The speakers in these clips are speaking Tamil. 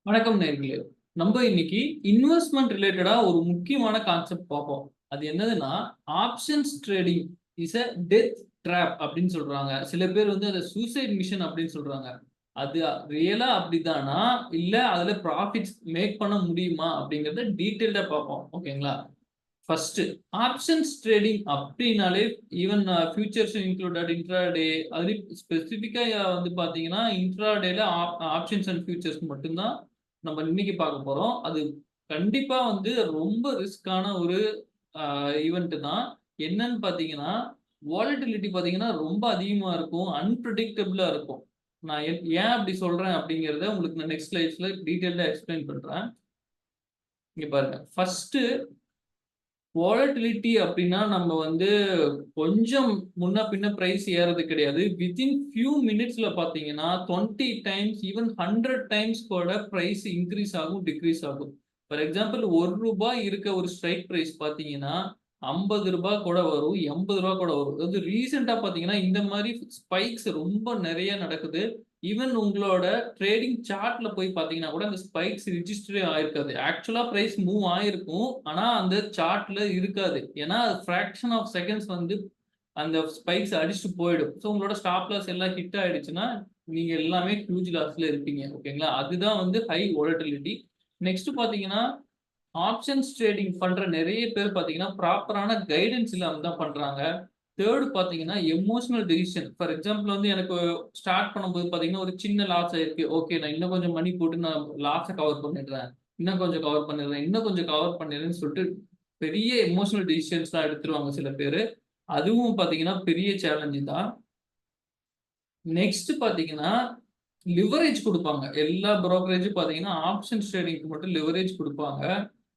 வணக்கம் நேர்களே. நம்ம இன்னைக்கு இன்வெஸ்ட்மெண்ட் ரிலேட்டடா ஒரு முக்கியமான கான்செப்ட் பார்ப்போம். அது என்னதுன்னா, options trading is a death drop அப்படின்னு சொல்றாங்க. சில பேர் வந்து அத சூசைட் மிஷன் அப்படின்னு சொல்றாங்க. அது ரியலா அப்படிதானா? இல்ல அதுல ப்ராஃபிட்ஸ் மேக் பண்ண முடியுமா? அப்படிங்கிறத டீட்டெயில்டா பார்ப்போம். ஓகேங்களா? ஃபர்ஸ்ட் ஆப்ஷன்ஸ் ட்ரேடிங் அப்படின்னாலே ஈவன் ஃபியூச்சர்ஸ் இன்க்ளூடட் இன்ட்ராடே அதுலயும் ஸ்பெசிஃபிக்கா வந்து பாத்தீங்கன்னா இன்ட்ராடேல ஆப்ஷன்ஸ் அண்ட் ஃபியூச்சர்ஸ் மட்டும்தான் நம்ம இன்னைக்கு பார்க்க போறோம். அது கண்டிப்பா வந்து ரொம்ப ரிஸ்கான ஒரு ஈவென்ட் தான். என்னன்னு பாத்தீங்கன்னா வாலட்டிலிட்டி பாத்தீங்கன்னா ரொம்ப அதிகமா இருக்கும். அன்பிரடிக்டபிளா இருக்கும். நான் ஏன் அப்படி சொல்றேன் அப்படிங்கிறத உங்களுக்கு நான் நெக்ஸ்ட் ஸ்லைட்ஸ்ல டீடைல்டா எக்ஸ்பிளைன் பண்றேன். இங்க பாருங்க. ஃபர்ஸ்ட் வாலட்டிலிட்டி அப்படின்னா நம்ம வந்து கொஞ்சம் முன்ன பின்ன பிரைஸ் ஏறது கிடையாது. வித்தின் ஃபியூ மினிட்ஸ்ல பார்த்தீங்கன்னா 20 டைம்ஸ் ஈவன் 100 டைம்ஸ் கூட பிரைஸ் இன்கிரீஸ் ஆகும், டிக்ரீஸ் ஆகும். ஃபார் எக்ஸாம்பிள் ரூ. 1 இருக்க ஒரு ஸ்ட்ரைக் பிரைஸ் பார்த்தீங்கன்னா ரூ. 50 கூட வரும், ரூ. 80 கூட வரும். அது ரீசென்ட்டா பார்த்தீங்கன்னா இந்த மாரி ஸ்பைக்ஸ் ரொம்ப நெறைய நடக்குது. ஈவன் உங்களோட ட்ரேடிங் சார்ட்ல போய் பார்த்தீங்கன்னா கூட அந்த ஸ்பைக்ஸ் ரிஜிஸ்டரே ஆயிருக்காது. ஆக்சுவலா பிரைஸ் மூவ் ஆயிருக்கும். ஆனா அந்த சார்ட்ல இருக்காது. ஏன்னா ஃபிராக்ஷன் ஆஃப் செகண்ட்ஸ் வந்து அந்த ஸ்பைக்ஸ் அடிச்சுட்டு போயிடும். ஸோ உங்களோட ஸ்டாப் லாஸ் எல்லாம் ஹிட் ஆயிடுச்சுன்னா, நீங்க எல்லாமே ஹியூஜ் லாஸ்ல இருப்பீங்க. ஓகேங்களா? அதுதான் வந்து ஹை வோலட்டிலிட்டி. நெக்ஸ்ட் பார்த்தீங்கன்னா, ஆப்ஷன்ஸ் ட்ரேடிங் பண்ற நெறைய பேர் பார்த்தீங்கன்னா, ப்ராப்பரான கைடன்ஸ் இல்லாம தான் பண்றாங்க. 3 பார்த்தீங்கன்னா, எமோஷனல் டெசிஷன். ஃபார் எக்ஸாம்பிள் வந்து எனக்கு ஸ்டார்ட் பண்ணும்போது பார்த்தீங்கன்னா, ஒரு சின்ன லாஸ் ஆயிருக்கு. ஓகே நான் இன்னும் கொஞ்சம் மணி போட்டு நான் லாஸ கவர் பண்ணிடுறேன். இன்னும் கொஞ்சம் கவர் பண்ணிடுறேன். இன்னும் கொஞ்சம் கவர் பண்ணிடுறேன்னு சொல்லிட்டு, பெரிய எமோஷனல் டெசிஷன்ஸ்லாம் எடுத்துருவாங்க சில பேரு. அதுவும் பார்த்தீங்கன்னா, பெரிய சேலஞ்சு தான். நெக்ஸ்ட் பார்த்தீங்கன்னா, லிவரேஜ் குடுப்பாங்க. எல்லா புரோக்கரேஜும் பார்த்தீங்கன்னா, ஆப்ஷன்ஸ் ட்ரேடிங்க்கு மட்டும் லிவரேஜ் குடுப்பாங்க.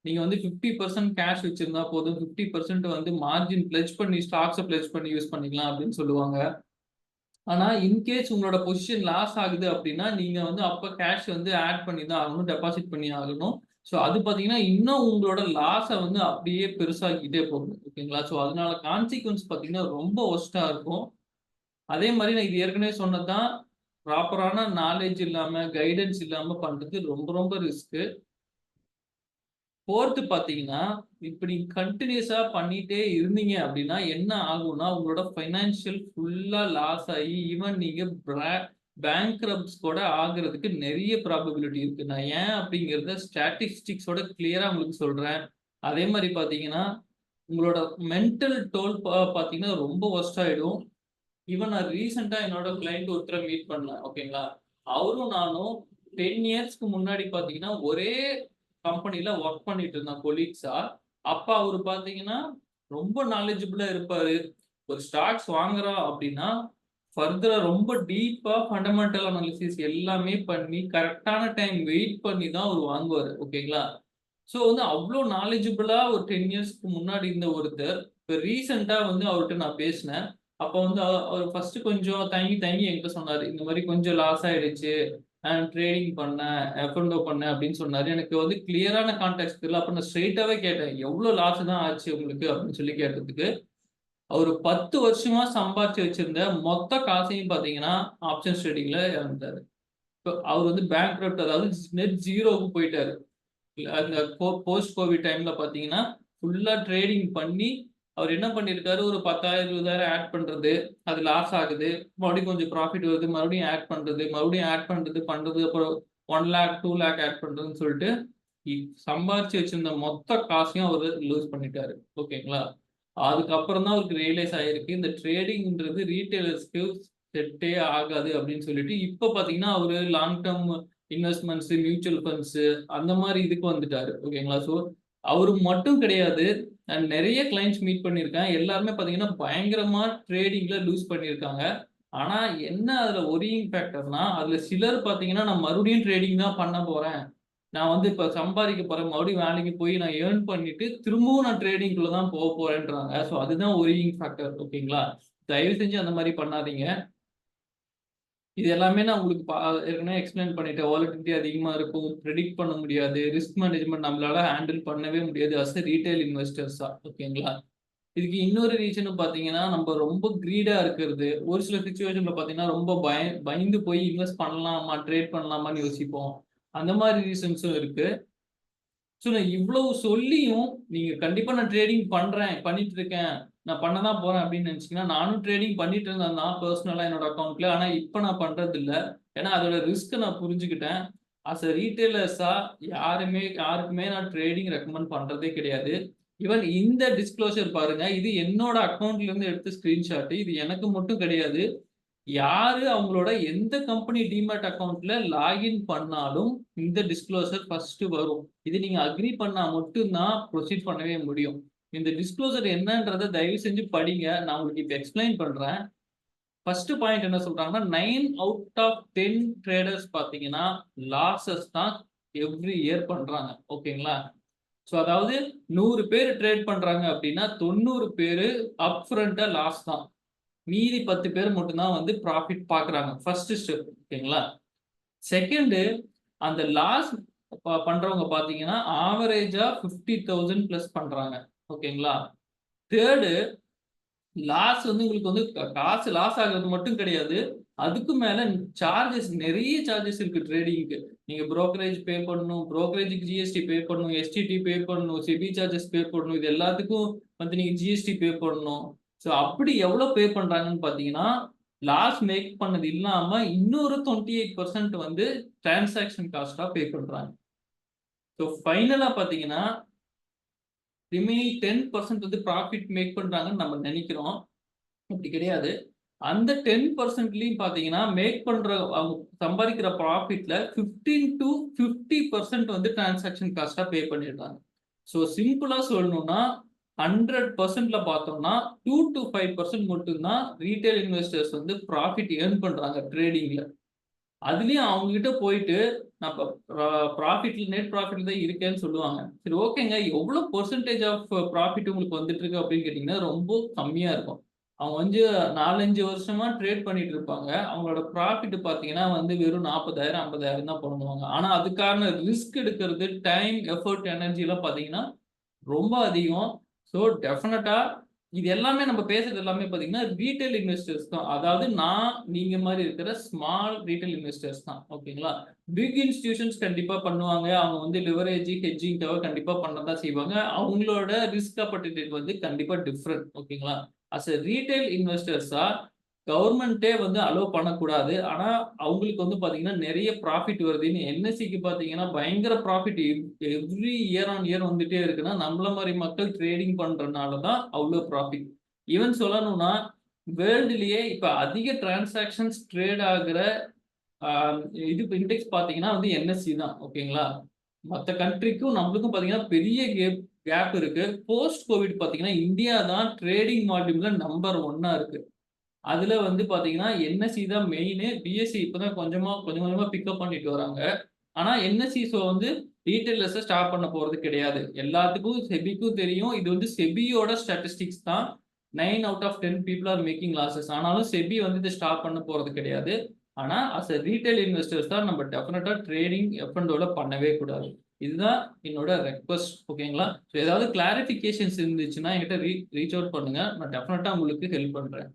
நீங்க வந்து 50% கேஷ் வச்சிருந்தா போதும். 50% வந்து மார்ஜின் பிளெட்ஜ் பண்ணி ஸ்டாக்ஸ பிளெட்ஜ் பண்ணி யூஸ் பண்ணிக்கலாம் அப்படின்னு சொல்லுவாங்க. ஆனா, இன்கேஸ் உங்களோட பொசிஷன் லாஸ் ஆகுது அப்படின்னா, நீங்க வந்து அப்ப கேஷ் வந்து ஆட் பண்ணி தான் ஆகணும். டெபாசிட் பண்ணி ஆகணும். ஸோ அது பார்த்தீங்கன்னா, இன்னும் உங்களோட லாஸ வந்து அப்படியே பெருசாக்கிட்டே போகும். ஓகேங்களா? ஸோ அதனால கான்சிக்வென்ஸ் பார்த்தீங்கன்னா, ரொம்ப வொர்ஸ்ட்டா இருக்கும். அதே மாரி நான் இது ஏற்கனவே சொன்னது தான். ப்ராப்பரான நாலேட்ஜ் இல்லாம, கைடன்ஸ் இல்லாம பண்றது ரொம்ப ரொம்ப ரிஸ்க். 4த் பார்த்தீங்கன்னா, இப்படி கன்டினியூஸா பண்ணிட்டே இருந்தீங்க அப்படின்னா, என்ன ஆகும்னா, உங்களோட ஃபைனான்ஷியல் ஃபுல்லா லாஸ் ஆயி, ஈவன் நீங்க பேங்க்ரப்ட்ஸ் கூட ஆகுறதுக்கு நெறைய ப்ராபபிலிட்டி இருக்கு. நான் ஏன் அப்படிங்கிறத ஸ்டாட்டிஸ்டிக்ஸோட கிளியரா உங்களுக்கு சொல்றேன். அதே மாரி பார்த்தீங்கன்னா, உங்களோட மென்டல் டோல் பார்த்தீங்கன்னா, ரொம்ப வொர்ஸ்ட் ஆயிடும். ஈவன் நான் ரீசென்ட்டா என்னோட கிளையண்ட் ஒருத்தர மீட் பண்ணேன். ஓகேங்களா? அவரும் நானும் 10 இயர்ஸ்க்கு முன்னாடி பார்த்தீங்கன்னா, ஒரே கம்பெனில வொர்க் பண்ணிட்டு இருந்தோம் கொலீக்ஸா. அப்ப அவரு பார்த்தீங்கன்னா, ரொம்ப நாலெட்ஜிபிளா இருப்பாரு. ஒரு ஸ்டாக்ஸ் வாங்குறோம் அப்டின்னா, ஃபர்தரா ரொம்ப டீப்பா ஃபண்டமெண்டல் அனாலிசிஸ் எல்லாமே பண்ணி, கரெக்ட்டான டைம் வெயிட் பண்ணி தான் அவரு வாங்குவாரு. ஓகேங்களா? ஸோ வந்து அவ்ளோ நாலெட்ஜிபிளா ஒரு 10 இயர்ஸ்க்கு முன்னாடி இருந்த ஒருத்தர், இப்ப ரீசென்ட்டா வந்து அவர்ட்ட நான் பேசினேன். அப்ப வந்து அவர் ஃபர்ஸ்ட் கொஞ்சம் தயங்கி தயங்கி என்கிட்ட சொன்னாரு. இந்த மாரி கொஞ்சம் லாஸ் ஆயிடுச்சு. ட்ரேடிங் பண்ணேன், எஃப்&ஓ பண்ணேன் அப்படின்னு சொன்னாரு. எனக்கு வந்து கிளியரான கான்டெக்ஸ்ட் தெரியல. அப்ப நான் ஸ்ட்ரெய்ட்டாவே கேட்டேன். எவ்ளோ லாஸ் தான் ஆச்சு உங்களுக்கு? அப்படின்னு சொல்லி கேட்டதுக்கு, அவரு 10 வருஷமா சம்பாரிச்சு வச்சிருந்த மொத்த காசையும் பார்த்தீங்கன்னா, ஆப்ஷன்ஸ் ட்ரேடிங்ல இழந்துட்டாரு. இப்ப அவர் வந்து பேங்க்ரப்ட் அதாவது நெட் ஜீரோவுக்கு போயிட்டாரு. அந்த போஸ்ட் கோவிட் டைம்ல பார்த்தீங்கன்னா, ஃபுல்லா ட்ரேடிங் பண்ணி, அவர் என்ன பண்ணியிருக்காரு, ஒரு 10,000 20,000 ஆட் பண்றது, அது லாஸ் ஆகுது. மறுபடியும் கொஞ்சம் ப்ராஃபிட் வருது. மறுபடியும் ஆட் பண்றது, மறுபடியும் ஆட் பண்றது. அப்புறம் 1,00,000 2,00,000 ஆட் பண்றதுன்னு சொல்லிட்டு, இ சம்பாரிச்சு வச்சிருந்த மொத்த காசையும் அவரு லூஸ் பண்ணிட்டாரு. ஓகேங்களா? அதுக்கப்புறம் தான் அவருக்கு ரியலைஸ் ஆயிருக்கு. இந்த ட்ரேடிங்ன்றது ரீட்டெயிலர்ஸ்க்கு செட்டே ஆகாது அப்படின்னு சொல்லிட்டு, இப்ப பார்த்தீங்கன்னா, அவரு long term investments, mutual funds அந்த மாரி இதுக்கு வந்துட்டாரு. ஓகேங்களா? ஸோ, அவரு மட்டும் கிடையாது. நான் நெறைய கிளையண்ட்ஸ் மீட் பண்ணியிருக்கேன். எல்லாருமே பார்த்தீங்கன்னா, பயங்கரமா ட்ரேடிங்ல லூஸ் பண்ணியிருக்காங்க. ஆனா, என்ன அதுல வொரியிங் ஃபேக்டர்னா, அதுல சிலர் பார்த்தீங்கன்னா, நான் மறுபடியும் ட்ரேடிங் தான் பண்ண போறேன். நான் வந்து இப்ப சம்பாதிக்க போறேன். மறுபடியும் வேலைக்கு போய் நான் ஏர்ன் பண்ணிட்டு, திரும்பவும் நான் ட்ரேடிங்குள்ள தான் போறேன்றாங்க. ஸோ, அதுதான் வொரியிங் ஃபேக்டர். ஓகேங்களா? தயவு செஞ்சு அந்த மாரி பண்ணாதீங்க. இது எல்லாமே நான் உங்களுக்கு ஏற்கனவே எக்ஸ்பிளைன் பண்ணிட்டேன். வாலட்டிலிட்டி அதிகமா இருக்கும். பிரெடிக்ட் பண்ண முடியாது. ரிஸ்க் மேனேஜ்மென்ட் நம்மளால ஹேண்டில் பண்ணவே முடியாது. ரீட்டெயில் இன்வெஸ்டர்ஸா. ஓகேங்களா? இதுக்கு இன்னொரு ரீசனும் பார்த்தீங்கன்னா, நம்ம ரொம்ப கிரீடா இருக்கிறது. ஒரு சில சிச்சுவேஷன்ல பார்த்தீங்கன்னா, ரொம்ப பயந்து போய் இன்வெஸ்ட் பண்ணலாமா? ட்ரேட் பண்ணலாமான்னு யோசிப்போம். அந்த மாதிரி ரீசன்ஸும் இருக்கு. ஸோ நான் இவ்வளவு சொல்லியும் நீங்க கண்டிப்பா நான் ட்ரேடிங் பண்றேன், பண்ணிட்டு இருக்கேன், நான் பண்ண தான் போறேன் அப்படின்னு நினைச்சீங்கன்னா, நானும் ட்ரேடிங் பண்ணிட்டு இருந்தேன் தான் பெர்சனலா என்னோட அக்கவுண்ட்ல. ஆனா இப்ப நான் பண்றது இல்ல. ஏன்னா அதோட ரிஸ்க்க நான் புரிஞ்சுக்கிட்டேன். அஸ் எ ரீட்டெய்லர்ஸா யாருக்குமே நான் ட்ரேடிங் ரெக்கமெண்ட் பண்றதே கிடையாது. ஈவன் இந்த டிஸ்க்ளோஷர் பாருங்க. இது என்னோட அக்கவுண்ட்ல இருந்து எடுத்த ஸ்கிரீன்ஷாட். இது எனக்கு மட்டும் கிடையாது. யாரு அவங்களோட எந்த கம்பெனி டீமேட் அக்கவுண்ட்ல லாகின் பண்ணாலும் இந்த டிஸ்க்ளோசர் ஃபர்ஸ்ட் வரும். இது நீங்க அக்ரி பண்ணா மட்டும் தான் ப்ரொசீட் பண்ணவே முடியும். இந்த டிஸ்க்ளோசர் என்னன்றத தயவு செஞ்சு படிங்க. நான் உங்களுக்கு இப்ப எக்ஸ்பிளைன் பண்றேன். ஃபர்ஸ்ட் பாயிண்ட் என்ன சொல்றாங்கன்னா 9 அவுட் ஆஃப் 10 ட்ரேடர்ஸ் பார்த்தீங்கன்னா லாஸஸ் தான் எவ்ரி இயர் பண்றாங்க. ஓகேங்களா? ஸோ அதாவது 100 பேர் ட்ரேட் பண்றாங்க அப்படின்னா 90 பேரு அப் ஃப்ரண்ட்டா லாஸ் தான். மீதி 10 பேர் மட்டும் தான் வந்து ப்ராஃபிட் பார்க்குறாங்க. ஃபர்ஸ்ட் ஸ்டெப் ஓகேங்களா? செகண்டு அந்த லாஸ் பண்றவங்க பார்த்தீங்கன்னா, ஆவரேஜா 50,000 பிளஸ் பண்றாங்க. ஓகேங்களா? தேர்டு லாஸ் வந்து உங்களுக்கு வந்து காசு லாஸ் ஆகுறது மட்டும் கிடையாது. அதுக்கும் மேல சார்ஜஸ் நெறைய சார்ஜஸ் இருக்கு ட்ரேடிங்க்கு. நீங்க புரோக்கரேஜ் பே பண்ணணும், புரோக்கரேஜ்க்கு ஜிஎஸ்டி பே பண்ணணும், எஸ்டிடி பே பண்ணணும், செபி சார்ஜஸ் பே பண்ணணும். இது எல்லாத்துக்கும் வந்து நீங்க ஜிஎஸ்டி பே பண்ணணும். ஸோ அப்படி எவ்வளோ பே பண்றாங்கன்னு பார்த்தீங்கன்னா, லாஸ் மேக் பண்ணது இல்லாம இன்னொரு 28% வந்து டிரான்சாக்ஷன் காஸ்ட்டா பே பண்றாங்க. ஸோ ஃபைனலா பார்த்தீங்கன்னா, ரிமைனிங் 10% வந்து ப்ராஃபிட் மேக் பண்றாங்கன்னு நம்ம நெனைக்கிறோம். அப்படி கிடையாது. அந்த 10%லயும் பார்த்தீங்கன்னா, மேக் பண்ற அவங்க சம்பாதிக்கிற ப்ராஃபிட்ல 15-50% வந்து டிரான்சாக்ஷன் காஸ்ட்டா பே பண்ணிடுறாங்க. ஸோ சிம்பிளா சொல்லணும்னா 100%ல பார்த்தோம்னா 2-5% மட்டும் தான் ரீட்டெயில் இன்வெஸ்டர்ஸ் வந்து ப்ராஃபிட் எர்ன் பண்றாங்க ட்ரேடிங்ல. அதுலயும் அவங்க கிட்ட போயிட்டு நான் ப்ராஃபிட்ல நெட் ப்ராஃபிட்ல தான் இருக்கேன்னு சொல்லுவாங்க. சரி ஓகேங்க. எவ்வளோ பெர்சன்டேஜ் ஆஃப் ப்ராஃபிட் உங்களுக்கு வந்துட்டு இருக்கு அப்படின்னு கேட்டீங்கன்னா, ரொம்ப கம்மியா இருக்கும். அவங்க வந்து 4, 5 வருஷமா ட்ரேட் பண்ணிட்டு இருப்பாங்க. அவங்களோட ப்ராஃபிட் பார்த்தீங்கன்னா வந்து வெறும் 40,000, 50,000 தான் பண்ணுவாங்க. ஆனா அதுக்கான ரிஸ்க் எடுக்கிறது, டைம், எஃபோர்ட், எனர்ஜிலாம் பார்த்தீங்கன்னா ரொம்ப அதிகம். ஸோ டெஃபினட்டா இது எல்லாமே நம்ம பேசுறது எல்லாமே பார்த்தீங்கன்னா, ரீட்டெயில் இன்வெஸ்டர்ஸ் தான். அதாவது நீங்க மாரி இருக்கிற ஸ்மால் ரீட்டெயில் இன்வெஸ்டர்ஸ் தான். ஓகேங்களா? பிக் இன்ஸ்டிடியூஷன்ஸ் கண்டிப்பா பண்ணுவாங்க. அவங்க வந்து லிவரேஜ், ஹெட்ஜிங்க்காக கண்டிப்பா பண்ண தான் செய்வாங்க. அவங்களோட ரிஸ்க் அப்பார்டைட் வந்து கண்டிப்பா டிஃபரெண்ட். ஓகேங்களா? அஸ் எ ரீட்டெயில் இன்வெஸ்டர்ஸா கவர்மெண்ட்டே வந்து அலோவ் பண்ணக்கூடாது. ஆனா, அவங்களுக்கு வந்து பார்த்தீங்கன்னா, நெறைய ப்ராஃபிட் வருதுன்னு என்எஸ்சிக்கு பார்த்தீங்கன்னா, பயங்கர profit every year on year வந்துட்டே இருக்குன்னா, நம்மள மாரி மக்கள் ட்ரேடிங் பண்றனால தான் அவ்ளோ ப்ராஃபிட். ஈவன் சொல்லணும்னா, வேர்ல்டுலயே இப்ப அதிக டிரான்சாக்ஷன்ஸ் ட்ரேட் ஆகுற அ இது இண்டெக்ஸ் பார்த்தீங்கன்னா வந்து என்எஸ்சி தான். ஓகேங்களா? மத்த கண்ட்ரிக்கும் நம்மளுக்கும் பார்த்தீங்கன்னா, பெரிய கேப் இருக்கு. போஸ்ட் கோவிட் பார்த்தீங்கன்னா, இந்தியா தான் ட்ரேடிங் வால்யூம்ல நம்பர் 1 இருக்கு. அதுல வந்து பாத்தீங்கன்னா, என்எஸ்இ தான் மெயினு. பிஎஸ்சி இப்பதான் கொஞ்சம் கொஞ்சமா பிக்கப் பண்ணிட்டு வராங்க. ஆனா என்எஸ்இ வந்து ரீட்டெயிலர்ஸ ஸ்டாப் பண்ண போறது கிடையாது. எல்லாத்துக்கும் செபிக்கும் தெரியும். இது வந்து செபியோட ஸ்டாட்டிஸ்டிக்ஸ் தான். 9 out of 10 people are making losses. ஆனாலும் செபி வந்து இத ஸ்டாப் பண்ண போறது கிடையாது. ஆனா, அஸ் எ ரீட்டெயில் இன்வெஸ்டர்ஸ் தான் நம்ம டெஃபினட்டா ட்ரேடிங் எஃப்&ஓல பண்ணவே கூடாது. இதுதான் என்னோட ரெக்வெஸ்ட். ஓகேங்களா? ஸோ ஏதாவது கிளாரிஃபிகேஷன்ஸ் இருந்துச்சுன்னா என்கிட்ட ரீச் அவுட் பண்ணுங்க. நான் டெஃபினட்டா உங்களுக்கு ஹெல்ப் பண்றேன்.